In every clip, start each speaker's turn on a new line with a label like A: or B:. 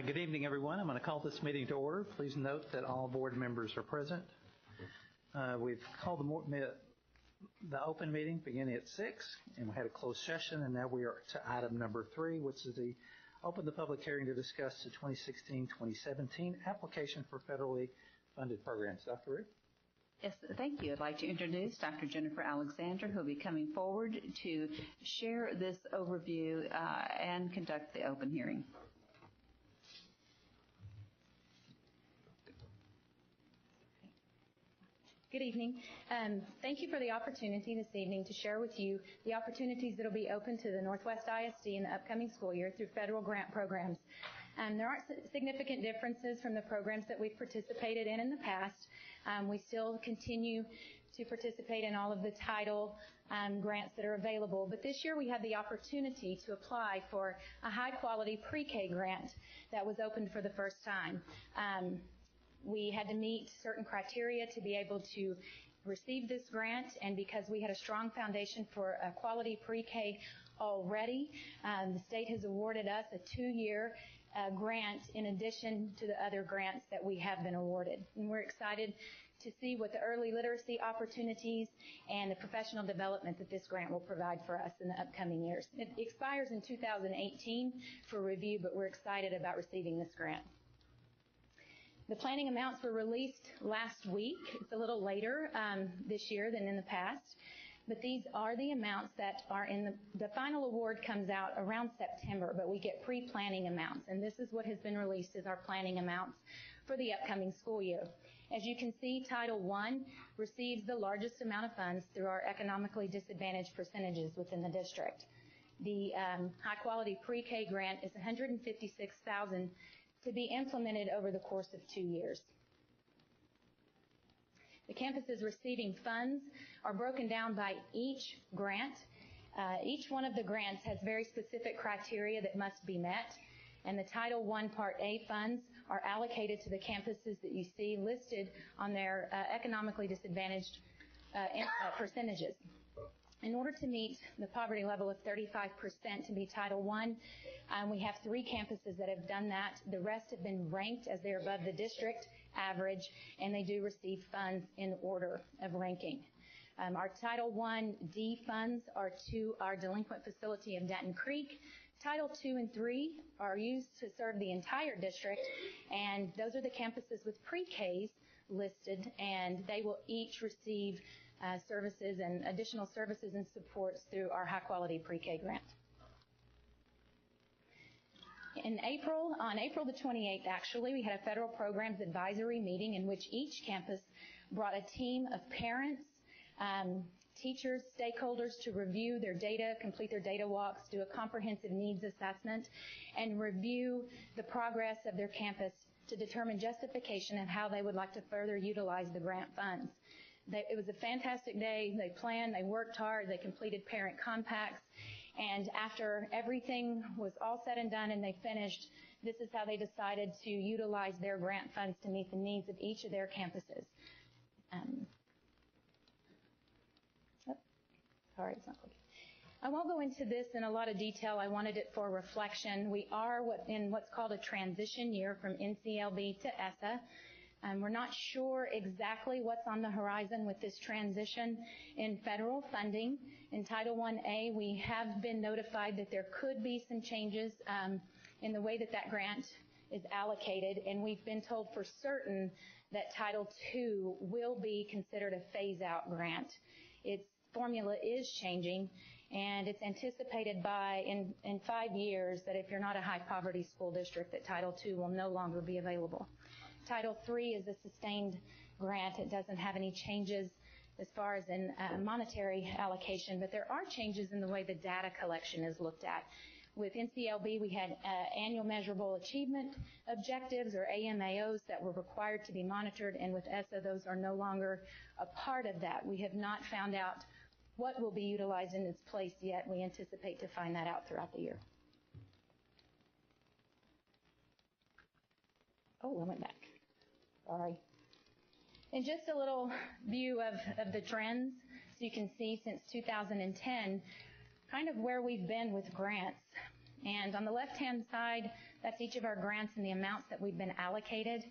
A: Good evening, everyone. I'm going to call this meeting to order. Please note that all board members are present. We've called the open meeting beginning at 6, and we had a closed session, and now we are to item number 3, which is open the public hearing to discuss the 2016-2017 application for federally funded programs. Dr. Ruth?
B: Yes, thank you. I'd like to introduce Dr. Jennifer Alexander, who will be coming forward to share this overview and conduct the open hearing.
C: Good evening. Thank you for the opportunity this evening to share with you the opportunities that will be open to the Northwest ISD in the upcoming school year through federal grant programs. There aren't significant differences from the programs that we've participated in the past. We still continue to participate in all of the title grants that are available, but this year we had the opportunity to apply for a high-quality pre-K grant that was opened for the first time. We had to meet certain criteria to be able to receive this grant, and because we had a strong foundation for a quality pre-K already, the state has awarded us a 2-year grant in addition to the other grants that we have been awarded. And we're excited to see what the early literacy opportunities and the professional development that this grant will provide for us in the upcoming years. It expires in 2018 for review, but we're excited about receiving this grant. The planning amounts were released last week. It's a little later this year than in the past, but these are the amounts that are in the final award comes out around September, but we get pre-planning amounts, and this is what has been released as our planning amounts for the upcoming school year. As you can see, Title I receives the largest amount of funds through our economically disadvantaged percentages within the district. The high-quality pre-K grant is $156,000 to be implemented over the course of 2 years. The campuses receiving funds are broken down by each grant. Each one of the grants has very specific criteria that must be met, and the Title I Part A funds are allocated to the campuses that you see listed on their economically disadvantaged percentages. In order to meet the poverty level of 35% to be Title I, we have 3 campuses that have done that. The rest have been ranked as they're above the district average, and they do receive funds in order of ranking. Our Title I D funds are to our delinquent facility of Denton Creek. Title II and III are used to serve the entire district, and those are the campuses with pre-Ks listed, and they will each receive services and additional services and supports through our high-quality pre-K grant. On April the 28th, actually, we had a federal programs advisory meeting in which each campus brought a team of parents, teachers, stakeholders to review their data, complete their data walks, do a comprehensive needs assessment, and review the progress of their campus to determine justification of how they would like to further utilize the grant funds. It was a fantastic day. They planned, they worked hard, they completed parent compacts, and after everything was all said and done and they finished, this is how they decided to utilize their grant funds to meet the needs of each of their campuses. Sorry, it's not clicking. I won't go into this in a lot of detail. I wanted it for reflection. We are in what's called a transition year from NCLB to ESSA. We're not sure exactly what's on the horizon with this transition in federal funding. In Title I-A, we have been notified that there could be some changes in the way that that grant is allocated, and we've been told for certain that Title II will be considered a phase-out grant. Its formula is changing, and it's anticipated in 5 years that if you're not a high-poverty school district, that Title II will no longer be available. Title III is a sustained grant. It doesn't have any changes as far as in monetary allocation, but there are changes in the way the data collection is looked at. With NCLB, we had annual measurable achievement objectives, or AMAOs, that were required to be monitored, and with ESSA, those are no longer a part of that. We have not found out what will be utilized in its place yet. We anticipate to find that out throughout the year. Oh, I went back. Sorry. And just a little view of the trends. So you can see since 2010, kind of where we've been with grants. And on the left-hand side, That's each of our grants and the amounts that we've been allocated.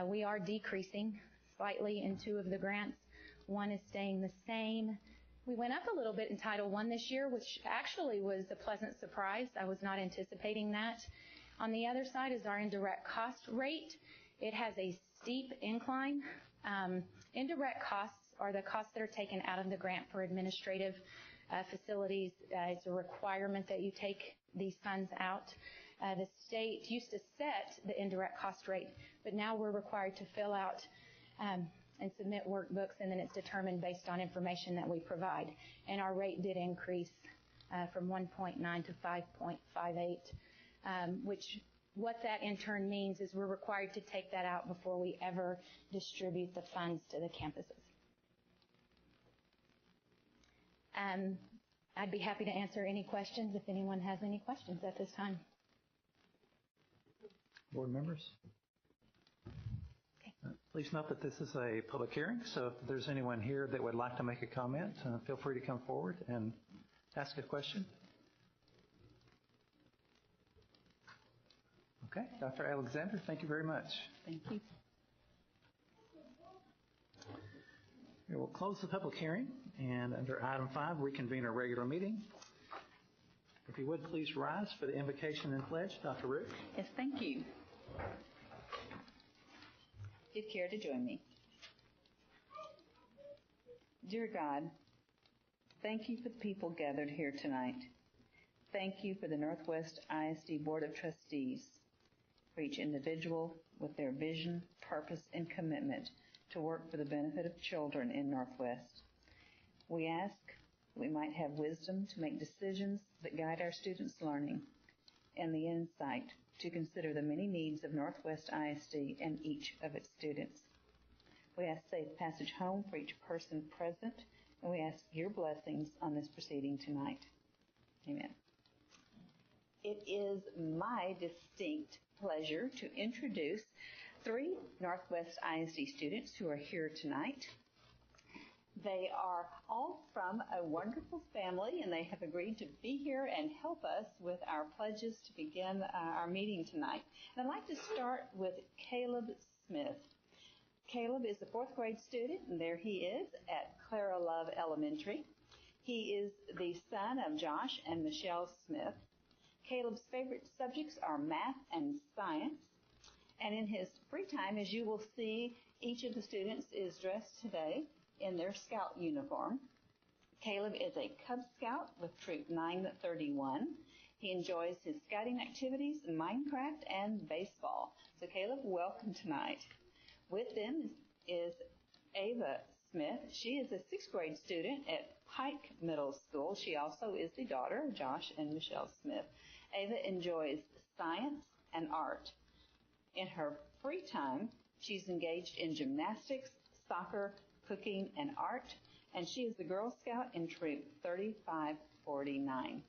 C: We are decreasing slightly in 2 of the grants. 1 is staying the same. We went up a little bit in Title I this year, which actually was a pleasant surprise. I was not anticipating that. On the other side is our indirect cost rate. It has a steep incline. Indirect costs are the costs that are taken out of the grant for administrative facilities. It's a requirement that you take these funds out. The state used to set the indirect cost rate, but now we're required to fill out and submit workbooks, and then it's determined based on information that we provide. And our rate did increase from 1.9 to 5.58, which what that in turn means is we're required to take that out before we ever distribute the funds to the campuses. I'd be happy to answer any questions if anyone has any questions at this time.
A: Board members? Please note that this is a public hearing, so if there's anyone here that would like to make a comment, feel free to come forward and ask a question. Okay, Dr. Alexander, thank you very much.
B: Thank you.
A: Okay, we'll close the public hearing, and under item 5, reconvene our regular meeting. If you would, please rise for the invocation and pledge. Dr. Rook.
B: Yes, thank you. If you care to join me. Dear God, thank you for the people gathered here tonight. Thank you for the Northwest ISD Board of Trustees, for each individual with their vision, purpose, and commitment to work for the benefit of children in Northwest. We ask that we might have wisdom to make decisions that guide our students' learning and the insight to consider the many needs of Northwest ISD and each of its students. We ask safe passage home for each person present, and we ask your blessings on this proceeding tonight. Amen. It is my distinct pleasure to introduce 3 Northwest ISD students who are here tonight. They are all from a wonderful family, and they have agreed to be here and help us with our pledges to begin our meeting tonight. And I'd like to start with Caleb Smith. Caleb is a 4th grade student, and there he is at Clara Love Elementary. He is the son of Josh and Michelle Smith. Caleb's favorite subjects are math and science. And in his free time, as you will see, each of the students is dressed today in their scout uniform. Caleb is a Cub Scout with Troop 931. He enjoys his scouting activities, Minecraft, and baseball. So Caleb, welcome tonight. With them is Ava Smith. She is a 6th grade student at Pike Middle School. She also is the daughter of Josh and Michelle Smith. Ava enjoys science and art. In her free time, she's engaged in gymnastics, soccer, cooking, and art, and she is the Girl Scout in Troop 3549.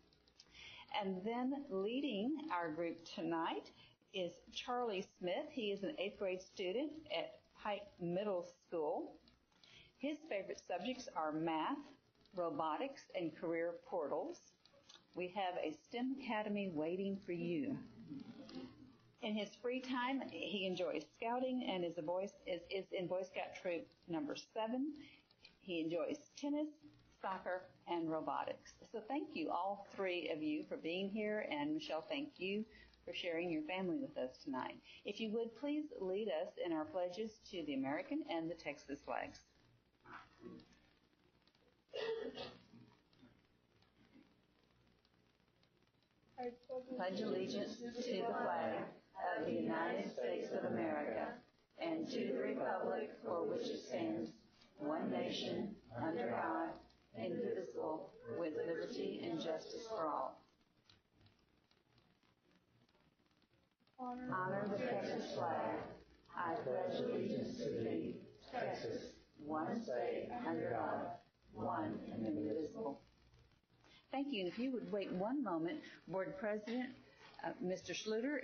B: And then leading our group tonight is Charlie Smith. He is an 8th grade student at Pike Middle School. His favorite subjects are math, robotics, and career portals. We have a STEM Academy waiting for you. In his free time, he enjoys scouting and is in Boy Scout Troop number 7. He enjoys tennis, soccer, and robotics. So thank you, all 3 of you, for being here. And Michelle, thank you for sharing your family with us tonight. If you would, please lead us in our pledges to the American and the Texas flags. Pledge allegiance to the flag of the United States of America and to the republic for which it stands, one nation, under God, indivisible, with liberty and justice for all. Honor the Texas flag. I pledge allegiance to thee, Texas, one state, under God, one and indivisible. Thank you. And if you would wait one moment, Board President Mr. Schluter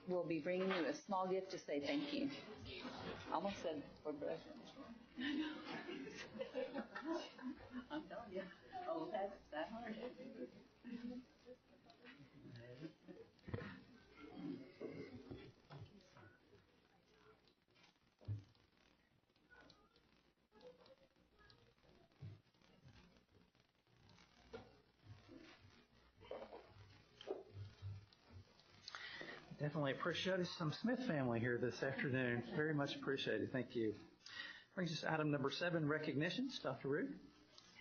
B: will be bringing you a small gift to say thank you. Almost said Board President. I know. I'm telling you. Oh, that's that hard.
A: definitely appreciate some Smith family here this afternoon. Very much appreciated. Thank you. Brings us to item number 7, recognitions. Dr. Root.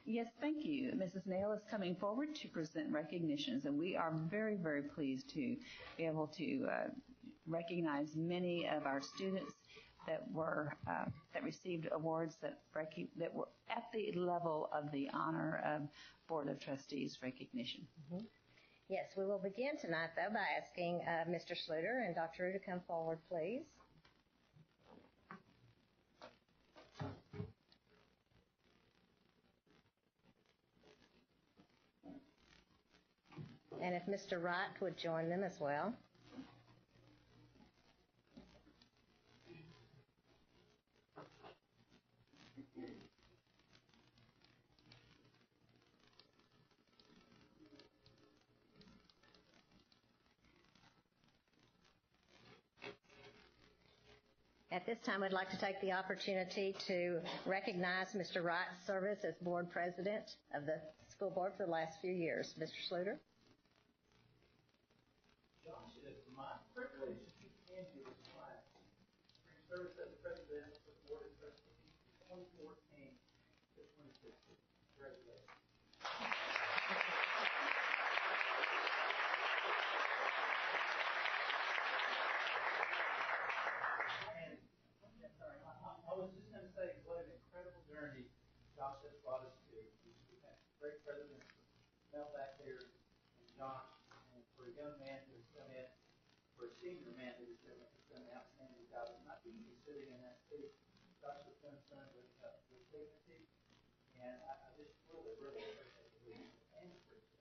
B: Yes, thank you. Mrs. Nail is coming forward to present recognitions, and we are very, very pleased to be able to recognize many of our students that received awards that were at the level of the honor of Board of Trustees recognition.
D: Mm-hmm. Yes, we will begin tonight, though, by asking Mr. Sluter and Dr. Rue to come forward, please. And if Mr. Wright would join them as well. At this time, I'd like to take the opportunity to recognize Mr. Wright's service as board president of the school board for the last few years. Mr. Sluter.
A: Josh, it is my privilege to hand you this plaque. Service as president of the Board of Trustees 2014 to 2016. Congratulations. I was just going to say what an incredible journey Josh has brought us to. We've had great presidents, Mel back there, and Josh, and for a young man who's come in, for a senior man who's done an outstanding job. It's not easy sitting in that seat. Josh has done with dignity, and I just really, really appreciate the leadership and appreciate it.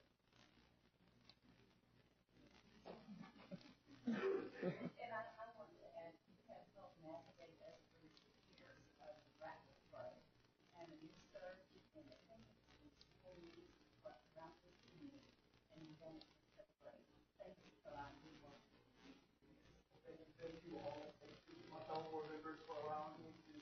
D: And I wanted to add, you have helped navigate us through 6 years of rapid growth, and you served in the communities around this community, and you've done it so great. Thank you for allowing me to work with you.
A: Thank you all. Thank you, my fellow board members, for allowing me to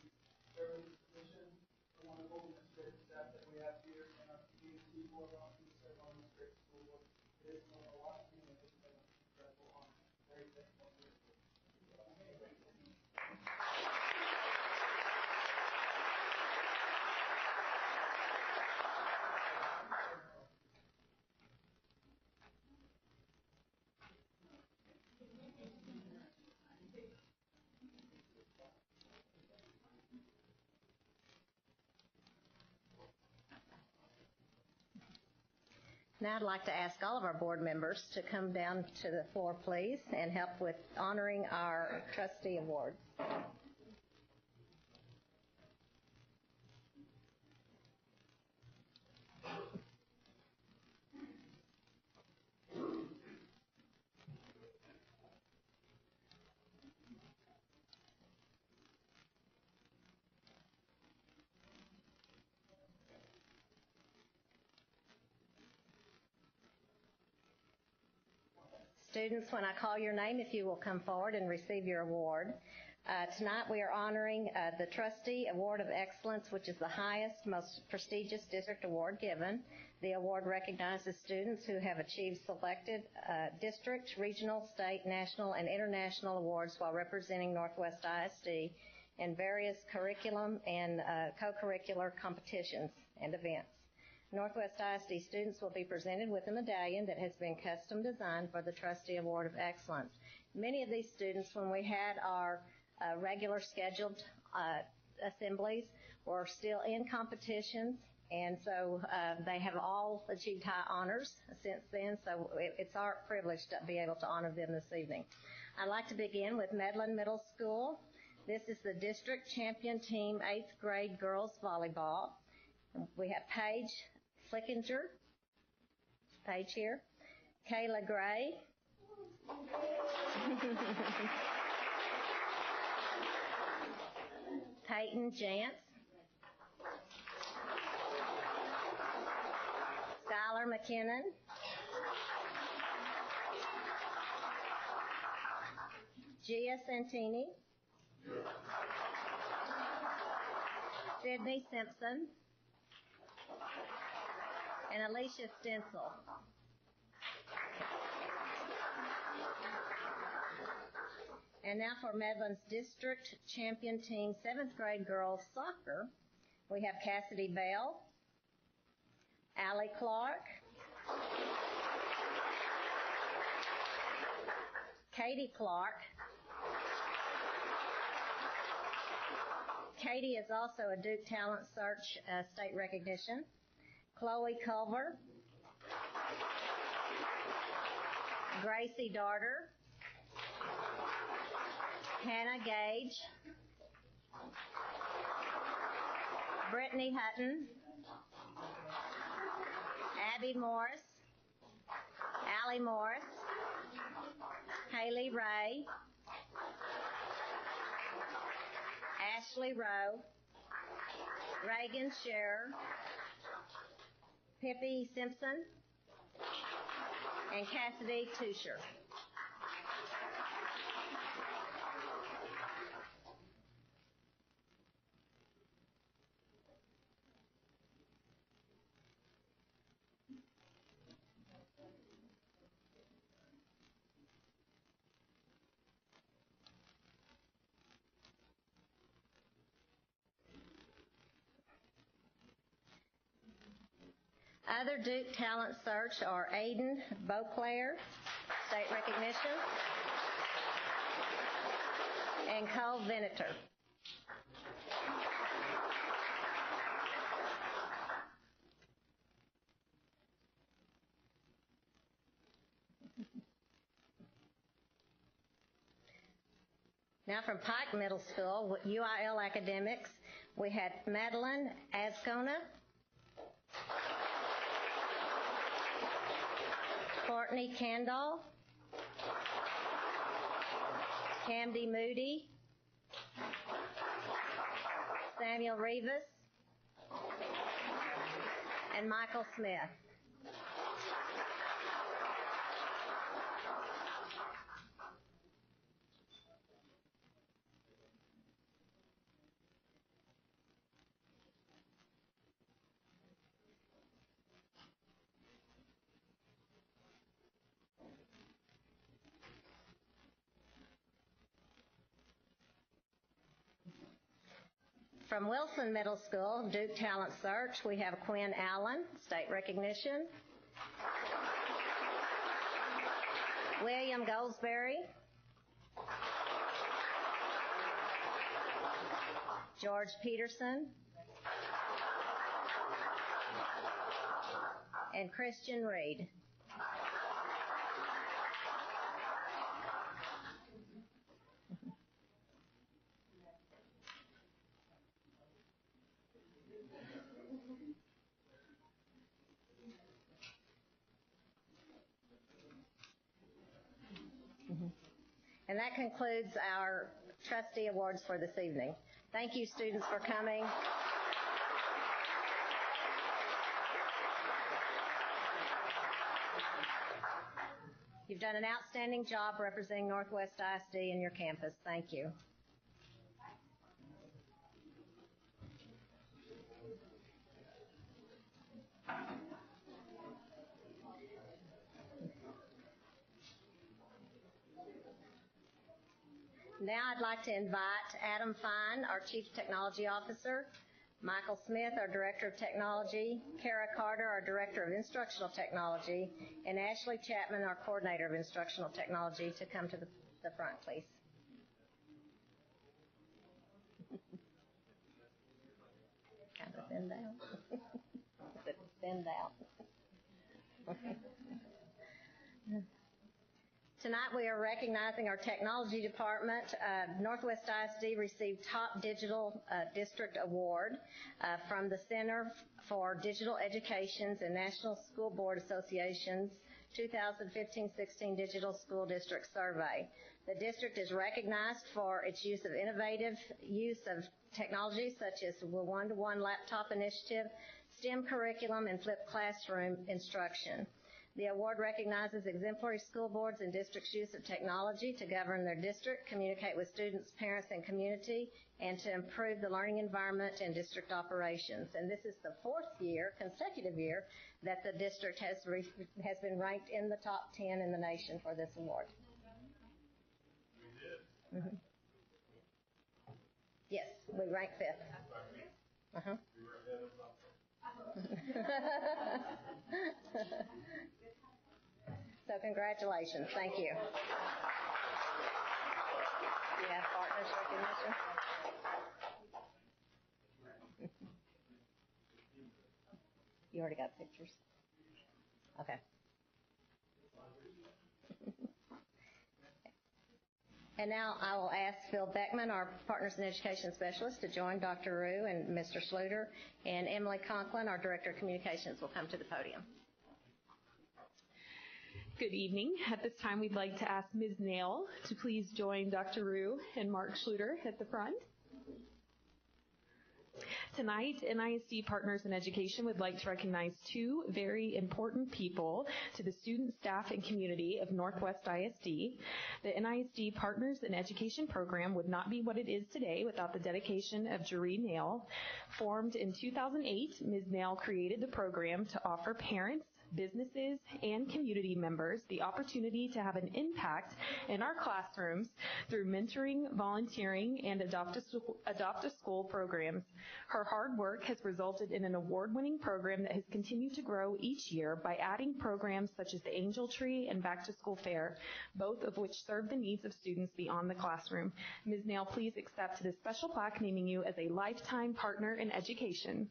A: serve in this position. The wonderful administrative staff that we have here in our community for allowing me to serve on this great school board. It is a lot to me, and it's been an incredible honor. Very thankful.
D: Now I'd like to ask all of our board members to come down to the floor, please, and help with honoring our trustee awards. Students, when I call your name, if you will come forward and receive your award. Tonight we are honoring the Trustee Award of Excellence, which is the highest, most prestigious district award given. The award recognizes students who have achieved selected district, regional, state, national, and international awards while representing Northwest ISD in various curriculum and co-curricular competitions and events. Northwest ISD students will be presented with a medallion that has been custom designed for the Trustee Award of Excellence. Many of these students, when we had our regular scheduled assemblies, were still in competitions, and so they have all achieved high honors since then, so it's our privilege to be able to honor them this evening. I'd like to begin with Medlin Middle School. This is the district champion team 8th grade girls volleyball. We have Paige Flickinger, Paige here, Kayla Gray, Peyton Jantz, Skylar McKinnon, Gia Santini, Sydney Simpson, and Alicia Stencil. And now for Medlin's District Champion Team 7th grade girls soccer, we have Cassidy Bell, Allie Clark, Katie Clark. Katie is also a Duke Talent Search state recognition. Chloe Culver, Gracie Darter, Hannah Gage, Brittany Hutton, Abby Morris, Allie Morris, Haley Ray, Ashley Rowe, Reagan Scherer, Pippi Simpson, and Cassidy Tusher. Other Duke Talent Search are Aiden Beauclair, state recognition, and Cole Venator. Now from Pike Middle School, UIL Academics, we had Madeline Ascona, Courtney Candall, Camdy Moody, Samuel Rivas, and Michael Smith. From Wilson Middle School, Duke Talent Search, we have Quinn Allen, state recognition. William Goldsberry. George Peterson. And Christian Reed. And that concludes our trustee awards for this evening. Thank you, students, for coming. You've done an outstanding job representing Northwest ISD and your campus. Thank you. Now I'd like to invite Adam Fine, our Chief Technology Officer, Michael Smith, our Director of Technology, Kara Carter, our Director of Instructional Technology, and Ashley Chapman, our Coordinator of Instructional Technology, to come to the front, please. Kind of bend down. Bend out. Tonight we are recognizing our technology department. Northwest ISD received Top Digital District Award from the Center for Digital Education's and National School Board Association's 2015-16 Digital School District Survey. The district is recognized for its use of innovative use of technology such as the one-to-one laptop initiative, STEM curriculum, and flipped classroom instruction. The award recognizes exemplary school boards and districts' use of technology to govern their district, communicate with students, parents, and community, and to improve the learning environment and district operations. And this is the fourth consecutive year, that the district has been ranked in the top 10 in the nation for this award. Yes, we rank fifth. Uh-huh. So congratulations. Thank you. You have partners recognition? You already got pictures? Okay. And now I will ask Phil Beckman, our Partners in Education Specialist, to join Dr. Rue and Mr. Sluter, and Emily Conklin, our Director of Communications, will come to the podium.
E: Good evening. At this time, we'd like to ask Ms. Nail to please join Dr. Rue and Mark Schluter at the front. Tonight, NISD Partners in Education would like to recognize two very important people to the student, staff, and community of Northwest ISD. The NISD Partners in Education program would not be what it is today without the dedication of Jeree Nail. Formed in 2008, Ms. Nail created the program to offer parents, businesses, and community members the opportunity to have an impact in our classrooms through mentoring, volunteering, and adopt-a-school programs. Her hard work has resulted in an award-winning program that has continued to grow each year by adding programs such as the Angel Tree and Back to School Fair, both of which serve the needs of students beyond the classroom. Ms. Nail, please accept this special plaque naming you as a lifetime partner in education.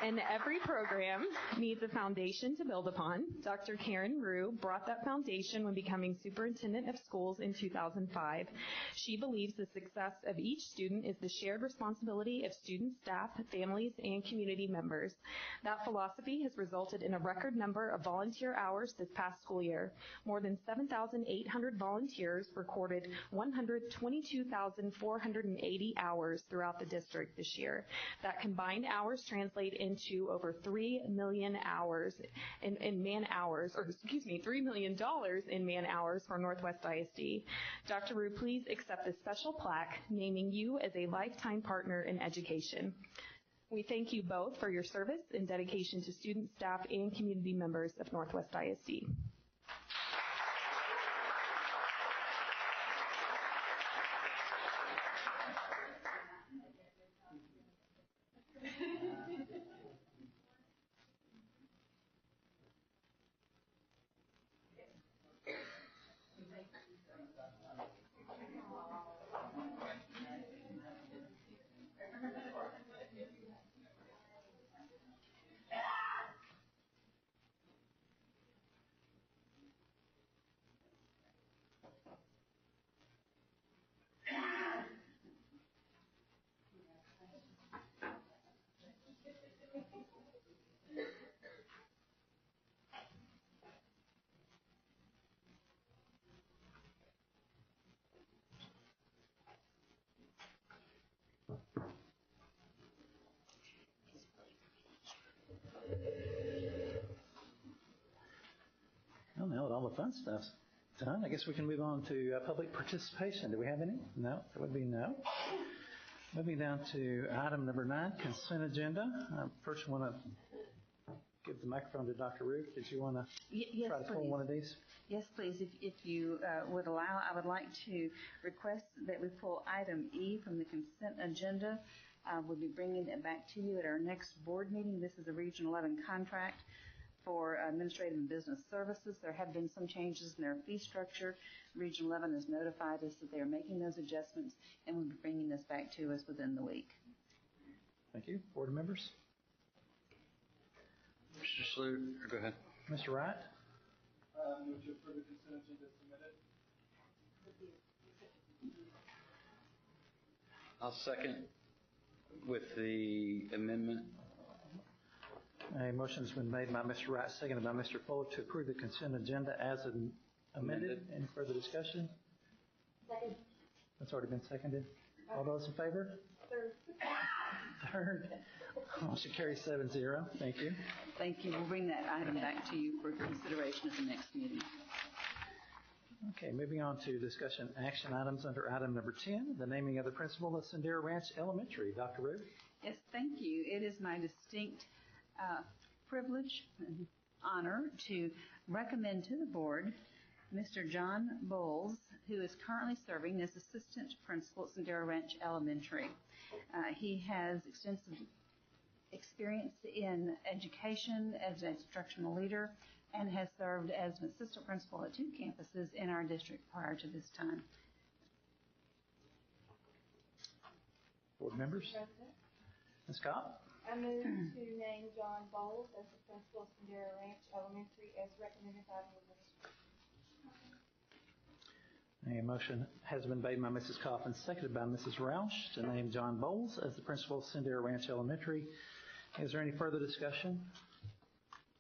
E: And every program needs a foundation to build upon. Dr. Karen Rue brought that foundation when becoming superintendent of schools in 2005. She believes the success of each student is the shared responsibility of students, staff, families, and community members. That philosophy has resulted in a record number of volunteer hours this past school year. More than 7,800 volunteers recorded 122,480 hours throughout the district this year. That combined hours translate into over 3 million hours in man hours, or excuse me, $3 million in man hours for Northwest ISD. Dr. Rue, please accept this special plaque naming you as a lifetime partner in education. We thank you both for your service and dedication to students, staff, and community members of Northwest ISD.
A: Well, now that all the fun stuff's done, I guess we can move on to public participation. Do we have any? No, that would be no. Moving down to item number 9, consent agenda. First, I want to give the microphone to Dr. Ruth. Did you want to try to pull one of these?
B: Yes, please. If you would allow, I would like to request that we pull item E from the consent agenda. We'll be bringing it back to you at our next board meeting. This is a Region 11 contract for administrative and business services. There have been some changes in their fee structure. Region 11 has notified us that they are making those adjustments, and we'll be bringing this back to us within the week.
A: Thank you. Board members?
F: Mr. Sluter, go ahead.
A: Mr. Wright?
G: Move to approve the consent agenda submitted.
F: I'll second with the amendment.
A: A motion has been made by Mr. Wright, seconded by Mr. Fuller to approve the consent agenda as amended. Any further discussion?
C: Second.
A: That's already been seconded. All those in favor? Third. Motion carries 7-0. Thank you.
B: Thank you. We'll bring that item back to you for consideration at the next meeting.
A: Okay, moving on to discussion action items under item number 10, the naming of the principal of Sendera Ranch Elementary. Dr. Ruth?
B: Yes, thank you. It is my distinct privilege and honor to recommend to the board Mr. John Bowles, who is currently serving as assistant principal at Sendero Ranch Elementary. He has extensive experience in education as an instructional leader and has served as an assistant principal at 2 campuses in our district prior to this time.
A: Board members? Ms. Cobb?
H: I move to name John Bowles as the principal of Sendero Ranch Elementary as recommended by the administration.
A: A motion has been made by Mrs. Coffin, seconded by Mrs. Roush to name John Bowles as the principal of Sendero Ranch Elementary. Is there any further discussion?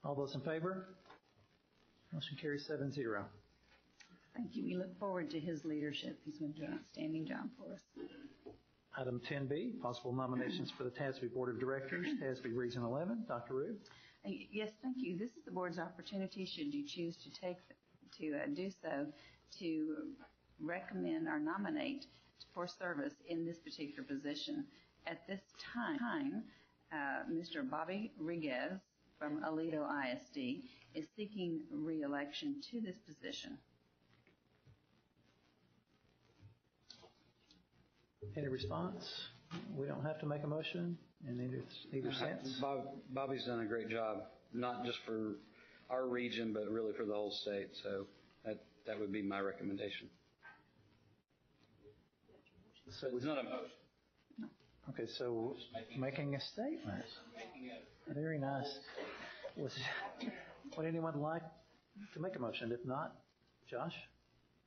A: All those in favor? Motion carries 7-0.
B: Thank you. We look forward to his leadership. He's going to do an outstanding job for us.
A: Item 10B, possible nominations for the TASB Board of Directors, TASB Region 11. Dr. Rue?
B: Yes, thank you. This is the board's opportunity, should you choose to do so, to recommend or nominate for service in this particular position. At this time, Mr. Bobby Riguez from Aledo ISD is seeking re-election to this position.
A: Any response? We don't have to make a motion in either sense.
F: Bobby's done a great job, not just for our region, but really for the whole state. So that would be my recommendation.
A: So
F: It's not a motion.
A: okay, so making a statement. Very nice. Would anyone like to make a motion? If not, Josh?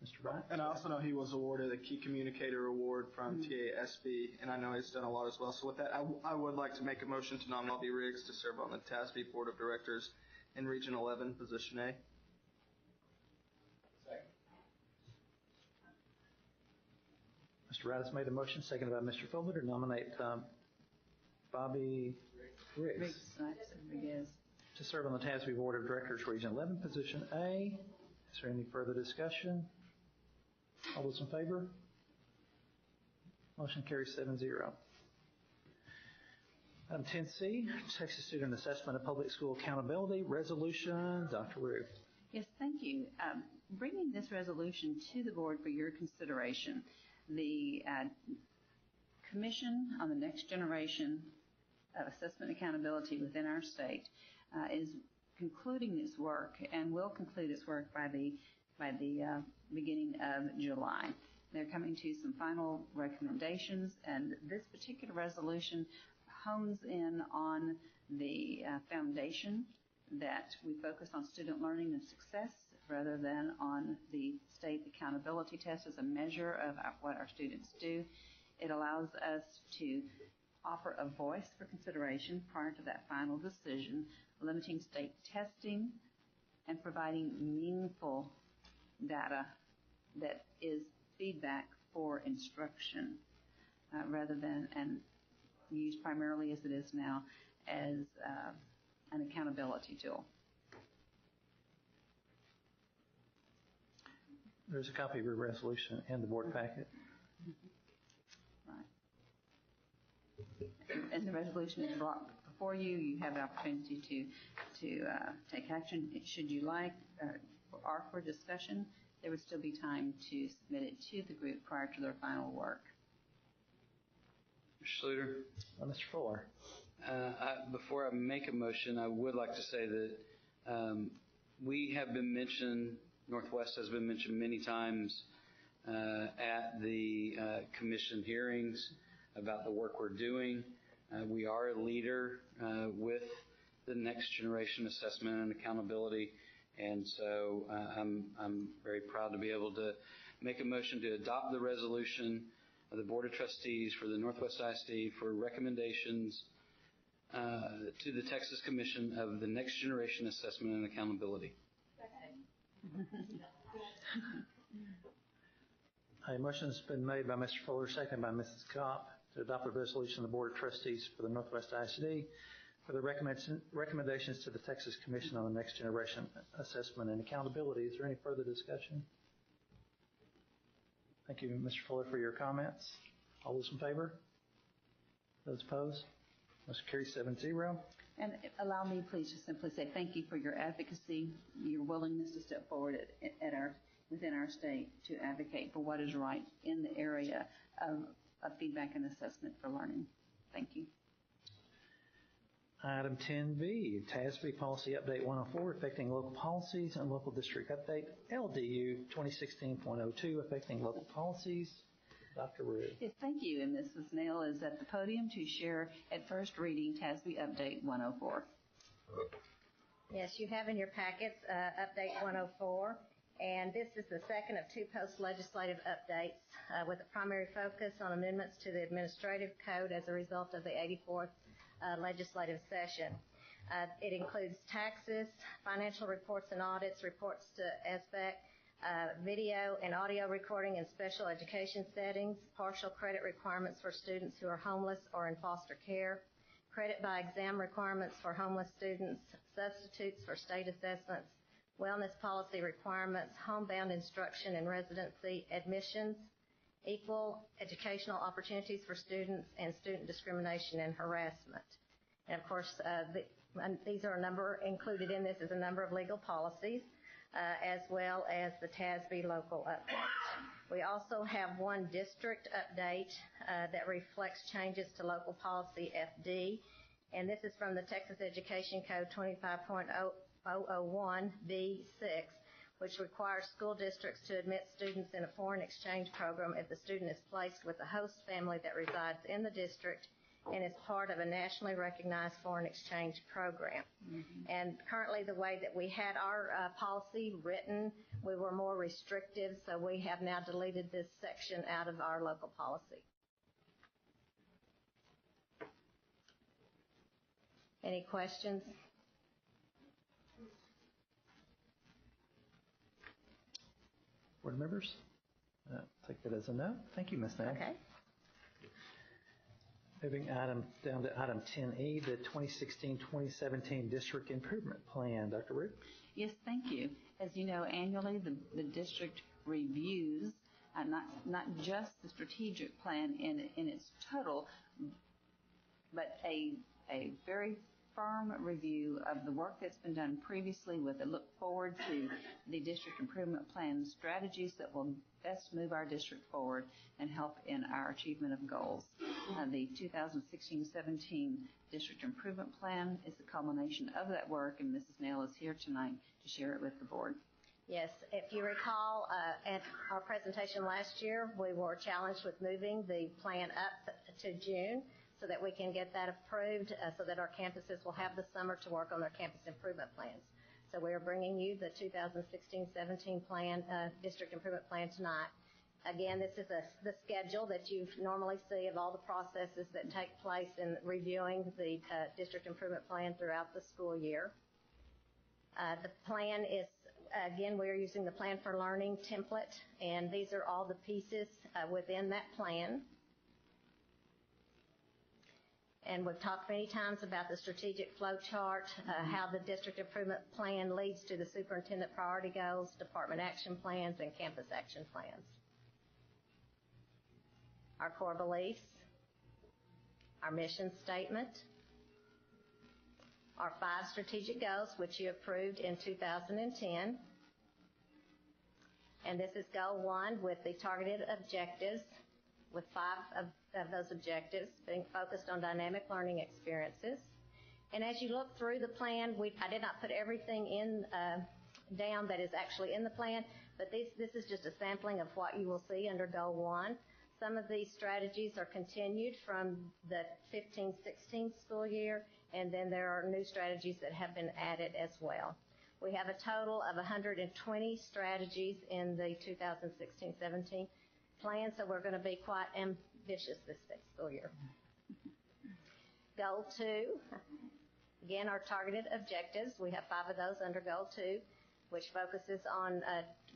A: Mr. Bryant?
G: And I also know he was awarded a Key Communicator Award from TASB, and I know he's done a lot as well. So with that, I would like to make a motion to nominate Bobby Riggs to serve on the TASB Board of Directors in Region 11, Position A.
A: Mr. Wright has made the motion, seconded by Mr. Fuller, to nominate Bobby Riggs
B: Riguez.
A: to serve on the TASB Board of Directors, Region 11, Position A. Is there any further discussion? All those in favor? Motion carries 7-0. Item 10C, Texas Student Assessment of Public School Accountability Resolution. Dr. Rue.
B: Yes, thank you. Bringing this resolution to the board for your consideration, the Commission on the Next Generation of Assessment Accountability within our state is concluding its work and will conclude its work by the beginning of July. They're coming to some final recommendations, and this particular resolution hones in on the foundation that we focus on student learning and success rather than on the state accountability test as a measure of what our students do. It allows us to offer a voice for consideration prior to that final decision, limiting state testing and providing meaningful data that is feedback for instruction rather than and used primarily as it is now as an accountability tool.
A: There's a copy of your resolution in the board packet.
B: Right. And the resolution is brought before you. You have an opportunity to take action. Should you like or for discussion, there would still be time to submit it to the group prior to their final work.
F: Mr. Schluter?
A: Mr. Fuller.
F: Before I make a motion, I would like to say that we have been mentioned, Northwest has been mentioned many times at the commission hearings about the work we're doing. We are a leader with the Next Generation Assessment and Accountability, and so I'm very proud to be able to make a motion to adopt the resolution of the Board of Trustees for the Northwest ISD for recommendations to the Texas Commission of the Next Generation Assessment and Accountability.
A: A motion has been made by Mr. Fuller, seconded by Mrs. Kopp, to adopt the resolution of the Board of Trustees for the Northwest ISD for the recommendations to the Texas Commission on the Next Generation Assessment and Accountability. Is there any further discussion? Thank you, Mr. Fuller, for your comments. All those in favor? Those opposed? Motion carries 7-0.
B: And allow me, please, to simply say thank you for your advocacy, your willingness to step forward within our state to advocate for what is right in the area of feedback and assessment for learning. Thank you.
A: Item 10B, TASB Policy Update 104, affecting local policies, and Local District Update, LDU 2016.02, affecting local policies. Dr. Rue.
B: Yes, thank you. And Mrs. Nail is at the podium to share at first reading TASB Update 104.
D: Yes, you have in your packets Update 104, and this is the second of two post-legislative updates with a primary focus on amendments to the administrative code as a result of the 84th legislative session. It includes taxes, financial reports and audits, reports to SBEC, video and audio recording in special education settings, partial credit requirements for students who are homeless or in foster care, credit by exam requirements for homeless students, substitutes for state assessments, wellness policy requirements, homebound instruction and residency admissions, equal educational opportunities for students, and student discrimination and harassment. And of course, these are a number, included in this is a number of legal policies, as well as the TASB local update. We also have one district update that reflects changes to local policy FD, and this is from the Texas Education Code 25.001B6, which requires school districts to admit students in a foreign exchange program if the student is placed with a host family that resides in the district and is part of a nationally recognized foreign exchange program. Mm-hmm. And currently the way that we had our policy written, we were more restrictive, so we have now deleted this section out of our local policy. Any questions?
A: Board members? Take that as a no. Thank you, Ms. Nail.
B: Okay.
A: Moving down to item 10E, the 2016-2017 District Improvement Plan. Dr. Root?
B: Yes, thank you. As you know, annually the district reviews not just the strategic plan in its total, but a very firm review of the work that's been done previously with a look forward to the district improvement plan strategies that will best move our district forward and help in our achievement of goals. The 2016-17 district improvement plan is the culmination of that work, and Mrs. Nail is here tonight to share it with the board.
D: Yes, if you recall, at our presentation last year, we were challenged with moving the plan up to June so that we can get that approved so that our campuses will have the summer to work on their campus improvement plans. So we are bringing you the 2016-17 plan, district improvement plan tonight. Again, this is the schedule that you normally see of all the processes that take place in reviewing the district improvement plan throughout the school year. The plan is, again, we are using the Plan for Learning template, and these are all the pieces within that plan. And we've talked many times about the strategic flow chart, how the district improvement plan leads to the superintendent priority goals, department action plans, and campus action plans. Our core beliefs, our mission statement, our 5 strategic goals, which you approved in 2010. And this is goal 1 with the targeted objectives, with 5 of those objectives being focused on dynamic learning experiences. And as you look through the plan, I did not put everything in down that is actually in the plan, but this is just a sampling of what you will see under goal 1. Some of these strategies are continued from the 15-16 school year, and then there are new strategies that have been added as well. We have a total of 120 strategies in the 2016-17 plan, so we're going to be quite ambitious this school year. Goal 2, again, our targeted objectives. We have 5 of those under goal 2, which focuses on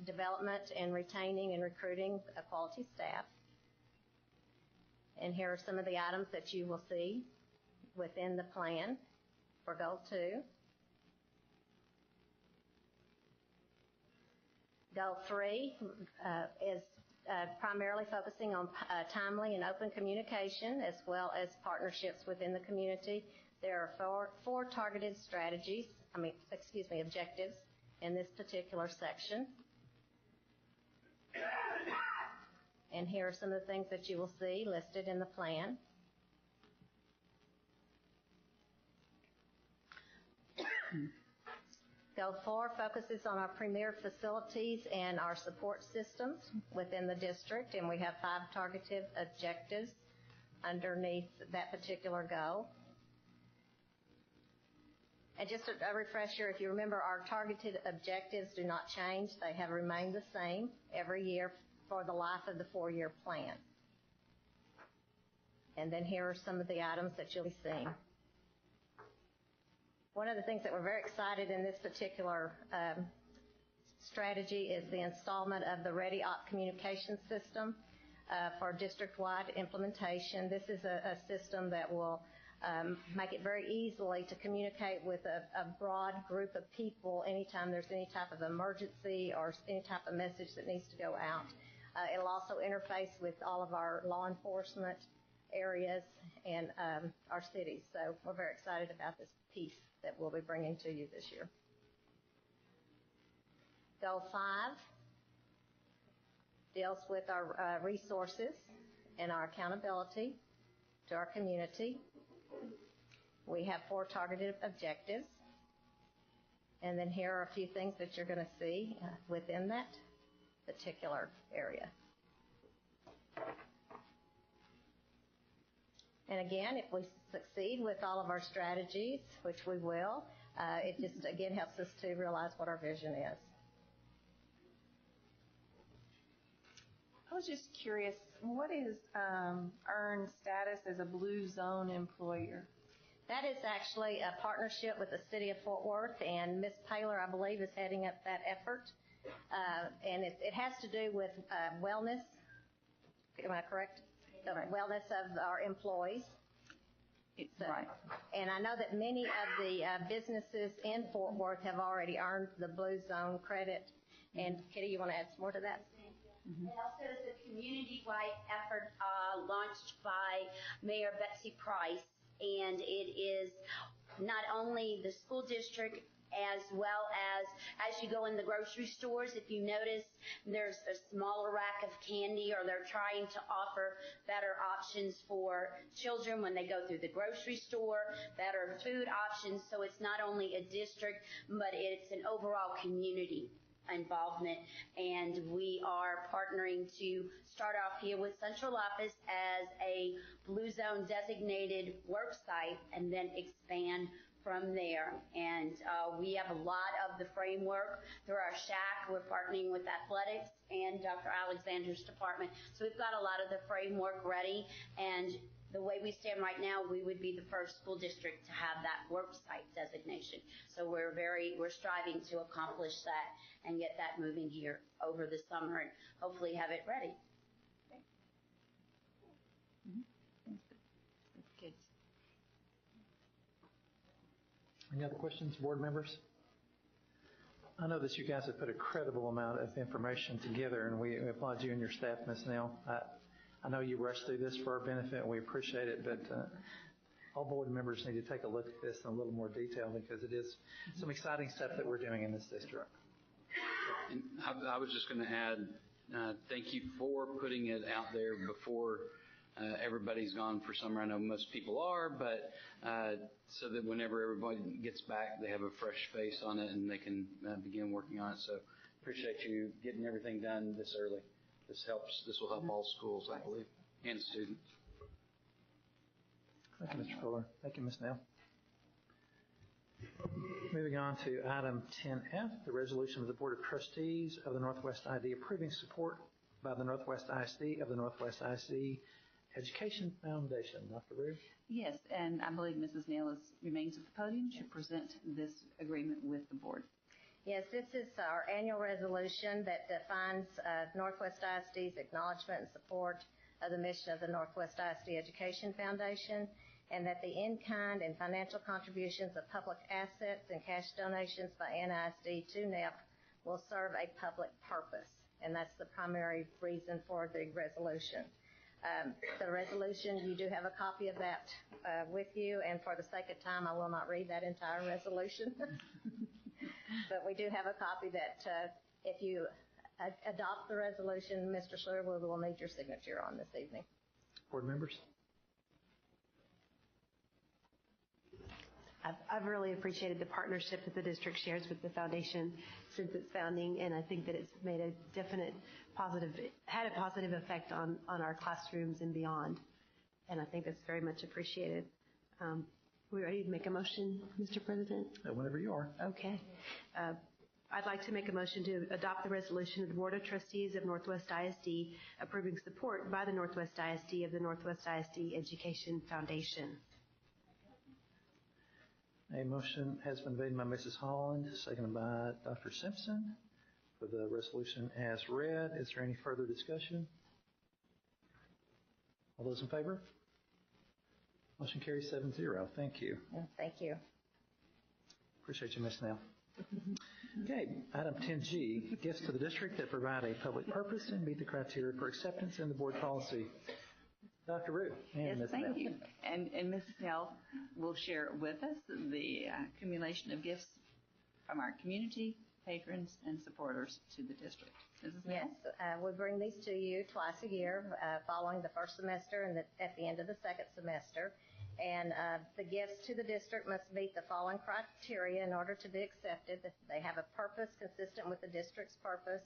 D: development and retaining and recruiting quality staff. And here are some of the items that you will see within the plan for goal 2. Goal 3 is primarily focusing on timely and open communication as well as partnerships within the community. There are four targeted objectives in this particular section. And here are some of the things that you will see listed in the plan. Goal 4 focuses on our premier facilities and our support systems within the district, and we have 5 targeted objectives underneath that particular goal. And just a refresher, if you remember, our targeted objectives do not change. They have remained the same every year for the life of the 4-year plan. And then here are some of the items that you'll be seeing. One of the things that we're very excited in this particular strategy is the installment of the Ready Op communication system for district-wide implementation. This is a system that will make it very easily to communicate with a broad group of people anytime there's any type of emergency or any type of message that needs to go out. It'll also interface with all of our law enforcement areas and our cities. So we're very excited about this piece that we'll be bringing to you this year. Goal 5 deals with our resources and our accountability to our community. We have 4 targeted objectives. And then here are a few things that you're going to see within that particular area. And again, if we succeed with all of our strategies, which we will, it just, again, helps us to realize what our vision is.
I: I was just curious, what is earned status as a Blue Zone employer?
D: That is actually a partnership with the City of Fort Worth, and Ms. Paylor, I believe, is heading up that effort. And it has to do with wellness. Am I correct? The wellness of our employees.
I: Right.
D: And I know that many of the businesses in Fort Worth have already earned the Blue Zone credit. And Kitty, you want to add some more to that?
J: Mm-hmm. It also is a community-wide effort launched by Mayor Betsy Price, and it is not only the school district as well as you go in the grocery stores. If you notice, there's a smaller rack of candy, or they're trying to offer better options for children when they go through the grocery store, better food options. So it's not only a district, but it's an overall community involvement, and we are partnering to start off here with central office as a Blue Zone designated work site and then expand from there. And we have a lot of the framework through our SHAC. We're partnering with athletics and Dr. Alexander's department. So we've got a lot of the framework ready, and the way we stand right now, we would be the first school district to have that work site designation. So we're striving to accomplish that and get that moving here over the summer and hopefully have it ready.
B: Okay. Mm-hmm. That's good.
A: Any other questions, board members? I know that you guys have put a credible amount of information together, and we applaud you and your staff, Ms. Neal. I know you rushed through this for our benefit, and we appreciate it, but all board members need to take a look at this in a little more detail, because it is some exciting stuff that we're doing in this district.
F: And I was just going to add, thank you for putting it out there before everybody's gone for summer. I know most people are, but so that whenever everybody gets back, they have a fresh face on it and they can begin working on it. So appreciate you getting everything done this early. This will help all schools, I believe, and students.
A: Thank you, Mr. Fuller. Thank you, Ms. Neal. Moving on to item 10F, the resolution of the Board of Trustees of the Northwest ISD approving support by the Northwest ISD of the Northwest ISD Education Foundation. Dr. Rue?
B: Yes, and I believe Mrs. Neal remains at the podium to present this agreement with the board.
D: Yes, this is our annual resolution that defines Northwest ISD's acknowledgement and support of the mission of the Northwest ISD Education Foundation, and that the in-kind and financial contributions of public assets and cash donations by NISD to NEP will serve a public purpose. and that's the primary reason for the resolution. The resolution, you do have a copy of that with you, and for the sake of time, I will not read that entire resolution. But we do have a copy that if you adopt the resolution, Mr. Sherwood will need your signature on this evening.
A: Board members?
K: I've really appreciated the partnership that the district shares with the foundation since its founding, and I think that it's made a definite had a positive effect on our classrooms and beyond. And I think that's very much appreciated. We ready to make a motion, Mr. President?
A: Whenever you are.
K: Okay. I'd like to make a motion to adopt the resolution of the Board of Trustees of Northwest ISD approving support by the Northwest ISD of the Northwest ISD Education Foundation.
A: A motion has been made by Mrs. Holland, seconded by Dr. Simpson for the resolution as read. Is there any further discussion? All those in favor? Motion carries 7-0. Thank you.
D: Thank you.
A: Appreciate you, Ms. Snell. Okay, item 10G, gifts to the district that provide a public purpose and meet the criteria for acceptance in the board policy. Dr. Rue and
L: Yes,
A: Ms.
L: thank
A: Snell.
L: you. And Mrs. Snell will share with us the accumulation of gifts from our community, patrons, and supporters to the district. Mrs. Snell?
D: Yes, we bring these to you twice a year, following the first semester and at the end of the second semester. And the gifts to the district must meet the following criteria in order to be accepted. They have a purpose consistent with the district's purpose.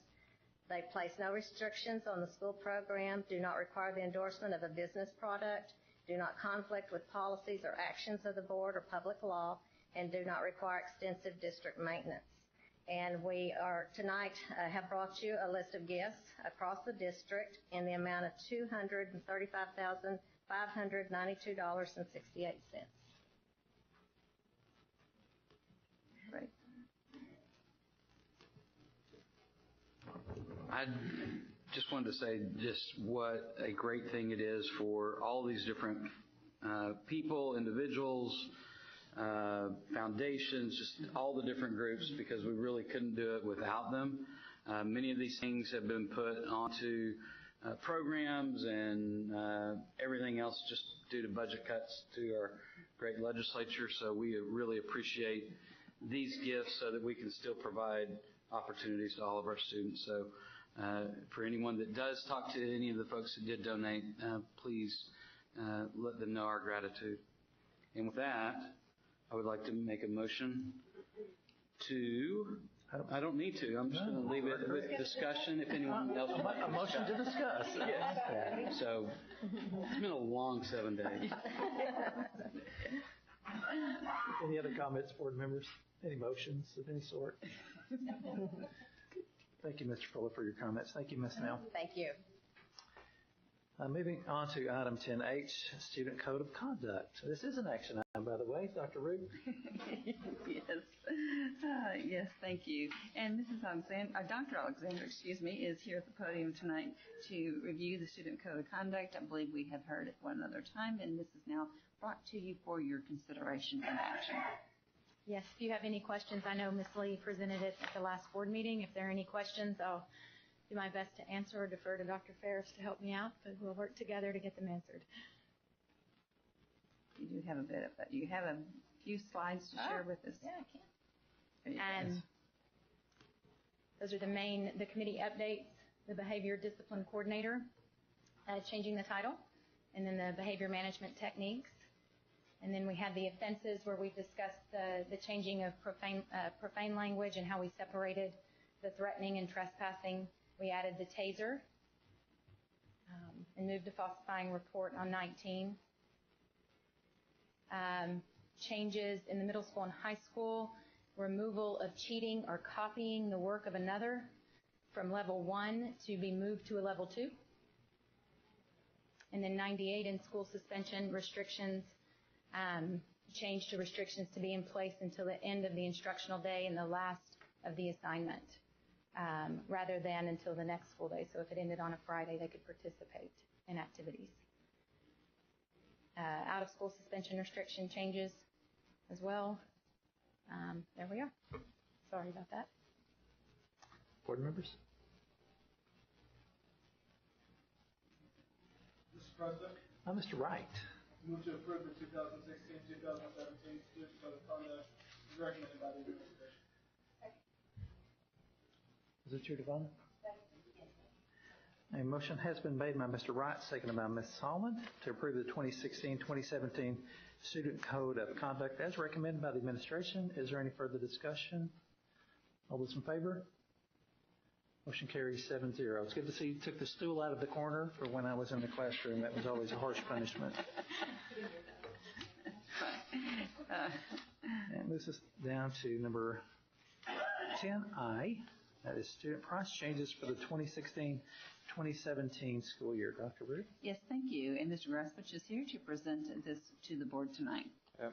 D: They place no restrictions on the school program, do not require the endorsement of a business product, do not conflict with policies or actions of the board or public law, and do not require extensive district maintenance. And we are tonight have brought you a list of gifts across the district in the amount of $235,592.68.
L: Right.
F: I just wanted to say just what a great thing it is for all these different people, individuals, foundations, just all the different groups, because we really couldn't do it without them. Many of these things have been put onto programs and everything else just due to budget cuts to our great legislature. So we really appreciate these gifts so that we can still provide opportunities to all of our students. So for anyone that does talk to any of the folks that did donate, please let them know our gratitude. And with that, I would like to make a motion to, I don't need to, I'm just going to leave it with discussion if anyone else would like
A: A motion to discuss.
F: Yes. So it's been a long 7 days.
A: Any other comments, board members? Any motions of any sort? Thank you, Mr. Fuller, for your comments. Thank you, Ms. Snell.
D: Thank you.
A: Moving on to item 10H, Student Code of Conduct. This is an action item, by the way. Dr. Rue?
L: Yes. Yes, thank you. And Mrs. Alexander, Dr. Alexander, is here at the podium tonight to review the Student Code of Conduct. I believe we have heard it one other time, and this is now brought to you for your consideration and action.
C: Yes, if you have any questions, I know Ms. Lee presented it at the last board meeting. If there are any questions, I'll do my best to answer or defer to Dr. Ferris to help me out, but we'll work together to get them answered.
L: You do have a bit of that. You have a few slides to share with us.
C: Yeah, I can. Those are the committee updates, the behavior discipline coordinator, changing the title, and then the behavior management techniques. And then we have the offenses where we discussed the changing of profane language and how we separated the threatening and trespassing. We added the taser and moved to falsifying report on 19. Changes in the middle school and high school, removal of cheating or copying the work of another from level 1 to be moved to a level 2. And then 98 in school suspension restrictions, changed to restrictions to be in place until the end of the instructional day and the last of the assignment, rather than until the next school day. So if it ended on a Friday, they could participate in activities. Out of school suspension restriction changes as well. There we are. Sorry about that.
A: Board members?
M: Mr. President.
A: Mr. Wright.
M: Move to approve the 2016-2017 Student Code of Conduct as recommended by the administration.
A: Is it your Devon? A motion has been made by Mr. Wright, seconded by Ms. Solomon, to approve the 2016-2017 Student Code of Conduct as recommended by the administration. Is there any further discussion? All those in favor? Motion carries 7-0. It's good to see you took the stool out of the corner for when I was in the classroom. That was always a harsh punishment. And moves us down to number 10I. That is student price changes for the 2016-2017 school year. Dr. Root?
L: Yes, thank you. And Mr. Graswich is here to present this to the board tonight.